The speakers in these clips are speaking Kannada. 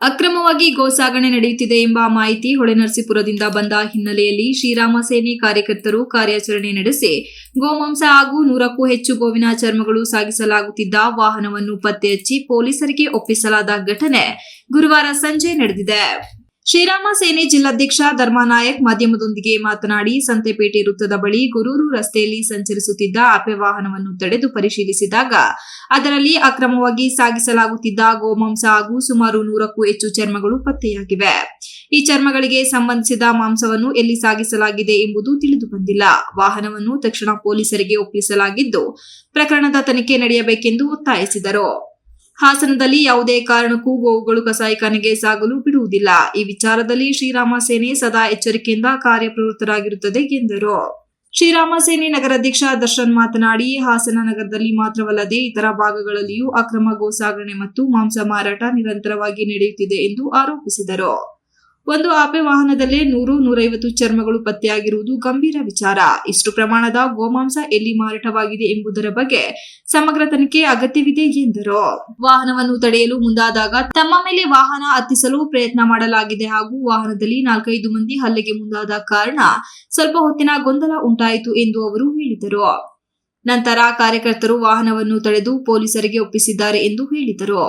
ಅಕ್ರಮವಾಗಿ ಗೋಸಾಗಣೆ ನಡೆಯುತ್ತಿದೆ ಎಂಬ ಮಾಹಿತಿ ಹೊಳೆನರಸೀಪುರದಿಂದ ಬಂದ ಹಿನ್ನೆಲೆಯಲ್ಲಿ ಶ್ರೀರಾಮ ಸೇನೆ ಕಾರ್ಯಕರ್ತರು ಕಾರ್ಯಾಚರಣೆ ನಡೆಸಿ ಗೋಮಾಂಸ ಹಾಗೂ 100ಕ್ಕೂ ಹೆಚ್ಚು ಗೋವಿನ ಚರ್ಮಗಳು ಸಾಗಿಸಲಾಗುತ್ತಿದ್ದ ವಾಹನವನ್ನು ಪತ್ತೆ ಹಚ್ಚಿ ಪೊಲೀಸರಿಗೆ ಒಪ್ಪಿಸಲಾದ ಘಟನೆ ಗುರುವಾರ ಸಂಜೆ ನಡೆದಿದೆ. ಶ್ರೀರಾಮ ಸೇನೆ ಜಿಲ್ಲಾಧ್ಯಕ್ಷ ಧರ್ಮಾನಾಯಕ್ ಮಾಧ್ಯಮದೊಂದಿಗೆ ಮಾತನಾಡಿ, ಸಂತೆಪೇಟೆ ವೃತ್ತದ ಬಳಿ ಗುರೂರು ರಸ್ತೆಯಲ್ಲಿ ಸಂಚರಿಸುತ್ತಿದ್ದ ಆಪೆ ವಾಹನವನ್ನು ತಡೆದು ಪರಿಶೀಲಿಸಿದಾಗ ಅದರಲ್ಲಿ ಅಕ್ರಮವಾಗಿ ಸಾಗಿಸಲಾಗುತ್ತಿದ್ದ ಗೋಮಾಂಸ ಹಾಗೂ ಸುಮಾರು 100ಕ್ಕೂ ಹೆಚ್ಚು ಚರ್ಮಗಳು ಪತ್ತೆಯಾಗಿವೆ. ಈ ಚರ್ಮಗಳಿಗೆ ಸಂಬಂಧಿಸಿದ ಮಾಂಸವನ್ನು ಎಲ್ಲಿ ಸಾಗಿಸಲಾಗಿದೆ ಎಂಬುದು ತಿಳಿದು ಬಂದಿಲ್ಲ. ವಾಹನವನ್ನು ತಕ್ಷಣ ಪೊಲೀಸರಿಗೆ ಒಪ್ಪಿಸಲಾಗಿದ್ದು ಪ್ರಕರಣದ ತನಿಖೆ ನಡೆಯಬೇಕೆಂದು ಒತ್ತಾಯಿಸಿದರು. ಹಾಸನದಲ್ಲಿ ಯಾವುದೇ ಕಾರಣಕ್ಕೂ ಗೋವುಗಳು ಕಸಾಯಿಖಾನೆಗೆ ಸಾಗಲು ಬಿಡುವುದಿಲ್ಲ. ಈ ವಿಚಾರದಲ್ಲಿ ಶ್ರೀರಾಮ ಸೇನೆ ಸದಾ ಎಚ್ಚರಿಕೆಯಿಂದ ಕಾರ್ಯಪ್ರವೃತ್ತರಾಗಿರುತ್ತದೆ ಎಂದರು. ಶ್ರೀರಾಮ ಸೇನೆ ನಗರಾಧ್ಯಕ್ಷ ದರ್ಶನ್ ಮಾತನಾಡಿ, ಹಾಸನ ನಗರದಲ್ಲಿ ಮಾತ್ರವಲ್ಲದೆ ಇತರ ಭಾಗಗಳಲ್ಲಿಯೂ ಅಕ್ರಮ ಗೋಸಾಗಣೆ ಮತ್ತು ಮಾಂಸ ಮಾರಾಟ ನಿರಂತರವಾಗಿ ನಡೆಯುತ್ತಿದೆ ಎಂದು ಆರೋಪಿಸಿದರು. ಒಂದು ಆಪೆ ವಾಹನದಲ್ಲೇ 100-150 ಚರ್ಮಗಳು ಪತ್ತೆಯಾಗಿರುವುದು ಗಂಭೀರ ವಿಚಾರ. ಇಷ್ಟು ಪ್ರಮಾಣದ ಗೋಮಾಂಸ ಎಲ್ಲಿ ಮಾರಾಟವಾಗಿದೆ ಎಂಬುದರ ಬಗ್ಗೆ ಸಮಗ್ರ ತನಿಖೆ ಅಗತ್ಯವಿದೆ ಎಂದರು. ವಾಹನವನ್ನು ತಡೆಯಲು ಮುಂದಾದಾಗ ತಮ್ಮ ಮೇಲೆ ವಾಹನ ಹತ್ತಿಸಲು ಪ್ರಯತ್ನ ಮಾಡಲಾಗಿದೆ ಹಾಗೂ ವಾಹನದಲ್ಲಿ 4-5 ಮಂದಿ ಹಲ್ಲೆಗೆ ಮುಂದಾದ ಕಾರಣ ಸ್ವಲ್ಪ ಹೊತ್ತಿನ ಗೊಂದಲ ಉಂಟಾಯಿತು ಎಂದು ಅವರು ಹೇಳಿದರು. ನಂತರ ಕಾರ್ಯಕರ್ತರು ವಾಹನವನ್ನು ತಡೆದು ಪೊಲೀಸರಿಗೆ ಒಪ್ಪಿಸಿದ್ದಾರೆ ಎಂದು ಹೇಳಿದರು.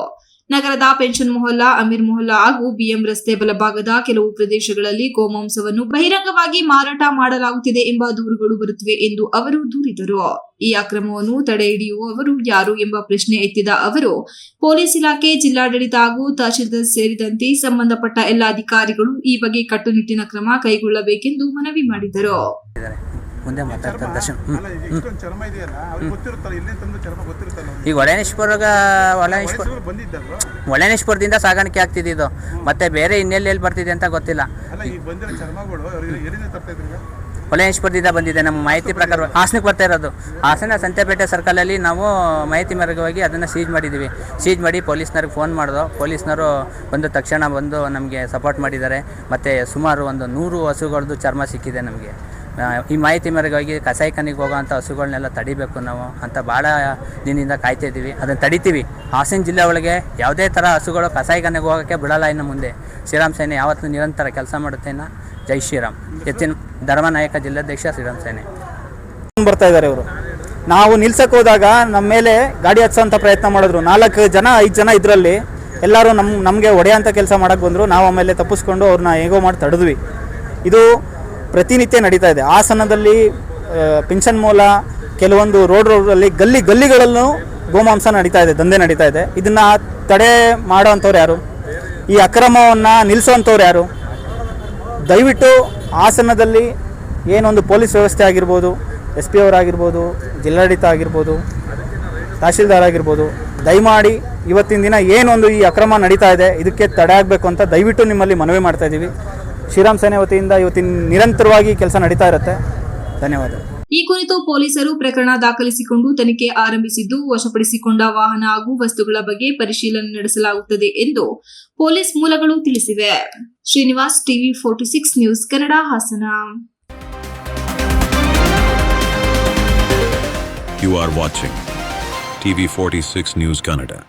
ನಗರದ ಪೆನ್ಷನ್ ಮೊಹಲ್ಲಾ, ಅಮೀರ್ ಮೊಹಲ್ಲಾ ಹಾಗೂ ಬಿಎಂ ರಸ್ತೆ ಬಲಭಾಗದ ಕೆಲವು ಪ್ರದೇಶಗಳಲ್ಲಿ ಗೋಮಾಂಸವನ್ನು ಬಹಿರಂಗವಾಗಿ ಮಾರಾಟ ಮಾಡಲಾಗುತ್ತಿದೆ ಎಂಬ ದೂರುಗಳು ಬರುತ್ತಿವೆ ಎಂದು ಅವರು ದೂರಿದರು. ಈ ಅಕ್ರಮವನ್ನು ತಡೆ ಹಿಡಿಯುವವರು ಯಾರು ಎಂಬ ಪ್ರಶ್ನೆ ಎತ್ತಿದ ಅವರು, ಪೊಲೀಸ್ ಇಲಾಖೆ, ಜಿಲ್ಲಾಡಳಿತ ಹಾಗೂ ತಹಶೀಲ್ದಾರ್ ಸೇರಿದಂತೆ ಸಂಬಂಧಪಟ್ಟ ಎಲ್ಲ ಅಧಿಕಾರಿಗಳು ಈ ಬಗ್ಗೆ ಕಟ್ಟುನಿಟ್ಟಿನ ಕ್ರಮ ಕೈಗೊಳ್ಳಬೇಕೆಂದು ಮನವಿ ಮಾಡಿದರು. ಈಗ ಒಳನೇಶ್ವರದಿಂದ ಸಾಗಾಣಿಕೆ ಆಗ್ತಿದ್ದು, ಮತ್ತೆ ಬೇರೆ ಇನ್ನೆಲ್ಲಿ ಬರ್ತಿದೆ ಅಂತ ಗೊತ್ತಿಲ್ಲ. ಹೊಳೆನೇಶ್ವರದಿಂದ ಬಂದಿದೆ. ನಮ್ಮ ಮಾಹಿತಿ ಪ್ರಕಾರ ಹಾಸನಕ್ಕೆ ಬರ್ತಾ ಇರೋದು. ಹಾಸನ ಸಂತೆಪೇಟೆ ಸರ್ಕಲಲ್ಲಿ ನಾವು ಮಾಹಿತಿ ಮೇರೆಗೆ ಅದನ್ನು ಸೀಜ್ ಮಾಡಿದ್ದೀವಿ. ಸೀಜ್ ಮಾಡಿ ಪೊಲೀಸ್ನವ್ರಿಗೆ ಫೋನ್ ಮಾಡಿದ್ರು. ಪೊಲೀಸ್ನವರು ಬಂದು ತಕ್ಷಣ ಬಂದು ನಮಗೆ ಸಪೋರ್ಟ್ ಮಾಡಿದ್ದಾರೆ. ಮತ್ತು ಸುಮಾರು ಒಂದು 100 ಹಸುಗಳದ್ದು ಚರ್ಮ ಸಿಕ್ಕಿದೆ ನಮಗೆ. ಈ ಮಾಹಿತಿ ಮೇರೆಗೆ ಕಸಾಯಿಖಾನೆಗೆ ಹೋಗೋವಂಥ ಹಸುಗಳನ್ನೆಲ್ಲ ತಡಿಬೇಕು ನಾವು ಅಂತ ಭಾಳ ದಿನದಿಂದ ಕಾಯ್ತಾ ಇದ್ದೀವಿ. ಅದನ್ನು ತಡಿತೀವಿ. ಹಾಸನ ಜಿಲ್ಲೆ ಒಳಗೆ ಯಾವುದೇ ಥರ ಹಸುಗಳು ಕಸಾಯಿಖಾನೆಗೆ ಹೋಗೋಕ್ಕೆ ಬಿಡಲ್ಲ. ಇನ್ನು ಮುಂದೆ ಶ್ರೀರಾಮ್ ಸೇನೆ ಯಾವತ್ತೂ ನಿರಂತರ ಕೆಲಸ ಮಾಡುತ್ತೆ. ಜೈ ಶ್ರೀರಾಮ್. ಎತ್ತಿನ ಧರ್ಮನಾಯಕ ಜಿಲ್ಲಾಧ್ಯಕ್ಷ ಶ್ರೀರಾಮ್ ಸೇನೆ ಬರ್ತಾ ಇದ್ದಾರೆ. ಇವರು ನಾವು ನಿಲ್ಸಕ್ಕೆ ಹೋದಾಗ ನಮ್ಮ ಮೇಲೆ ಗಾಡಿ ಹಚ್ಚೋಂಥ ಪ್ರಯತ್ನ ಮಾಡಿದ್ರು. 4 ಜನ 5 ಜನ ಇದರಲ್ಲಿ ಎಲ್ಲರೂ ನಮಗೆ ಹೊಡೆಯೋಂಥ ಕೆಲಸ ಮಾಡೋಕ್ಕೆ ಬಂದರು. ನಾವು ಆಮೇಲೆ ತಪ್ಪಿಸ್ಕೊಂಡು ಅವ್ರನ್ನ ಹೇಗೋ ಮಾಡಿ ತಡೆದ್ವಿ. ಇದು ಪ್ರತಿನಿತ್ಯ ನಡೀತಾ ಇದೆ. ಹಾಸನದಲ್ಲಿ ಪಿಂಚನ್ ಮೂಲ ಕೆಲವೊಂದು ರೋಡಲ್ಲಿ ಗಲ್ಲಿಗಳಲ್ಲೂ ಗೋಮಾಂಸ ನಡೀತಾ ಇದೆ, ದಂಧೆ ನಡೀತಾ ಇದೆ. ಇದನ್ನು ತಡೆ ಮಾಡೋ ಅಂಥವ್ರು ಯಾರು? ಈ ಅಕ್ರಮವನ್ನು ನಿಲ್ಲಿಸೋವಂಥವ್ರು ಯಾರು? ದಯವಿಟ್ಟು ಹಾಸನದಲ್ಲಿ ಏನೊಂದು ಪೊಲೀಸ್ ವ್ಯವಸ್ಥೆ ಆಗಿರ್ಬೋದು, SP ಅವರಾಗಿರ್ಬೋದು, ಜಿಲ್ಲಾಡಳಿತ ಆಗಿರ್ಬೋದು, ತಹಶೀಲ್ದಾರ್ ಆಗಿರ್ಬೋದು, ದಯಮಾಡಿ ಇವತ್ತಿನ ದಿನ ಏನೊಂದು ಈ ಅಕ್ರಮ ನಡೀತಾ ಇದೆ ಇದಕ್ಕೆ ತಡೆ ಆಗಬೇಕು ಅಂತ ದಯವಿಟ್ಟು ನಿಮ್ಮಲ್ಲಿ ಮನವಿ ಮಾಡ್ತಾ ಇದ್ದೀವಿ. ಶ್ರೀರಾಮ್ ಸೇನೆ ವತಿಯಿಂದ ಇವತ್ತಿನ ನಿರಂತರವಾಗಿ ಕೆಲಸ ನಡೀತಾ ಇರುತ್ತೆ. ಧನ್ಯವಾದ. ಈ ಕುರಿತು ಪೊಲೀಸರು ಪ್ರಕರಣ ದಾಖಲಿಸಿಕೊಂಡು ತನಿಖೆ ಆರಂಭಿಸಿದ್ದು, ವಶಪಡಿಸಿಕೊಂಡ ವಾಹನ ಹಾಗೂ ವಸ್ತುಗಳ ಬಗ್ಗೆ ಪರಿಶೀಲನೆ ನಡೆಸಲಾಗುತ್ತದೆ ಎಂದು ಪೊಲೀಸ್ ಮೂಲಗಳು ತಿಳಿಸಿವೆ. Srinivas, TV 46 news Kannada, Hassan. You are watching TV 46 News Kannada.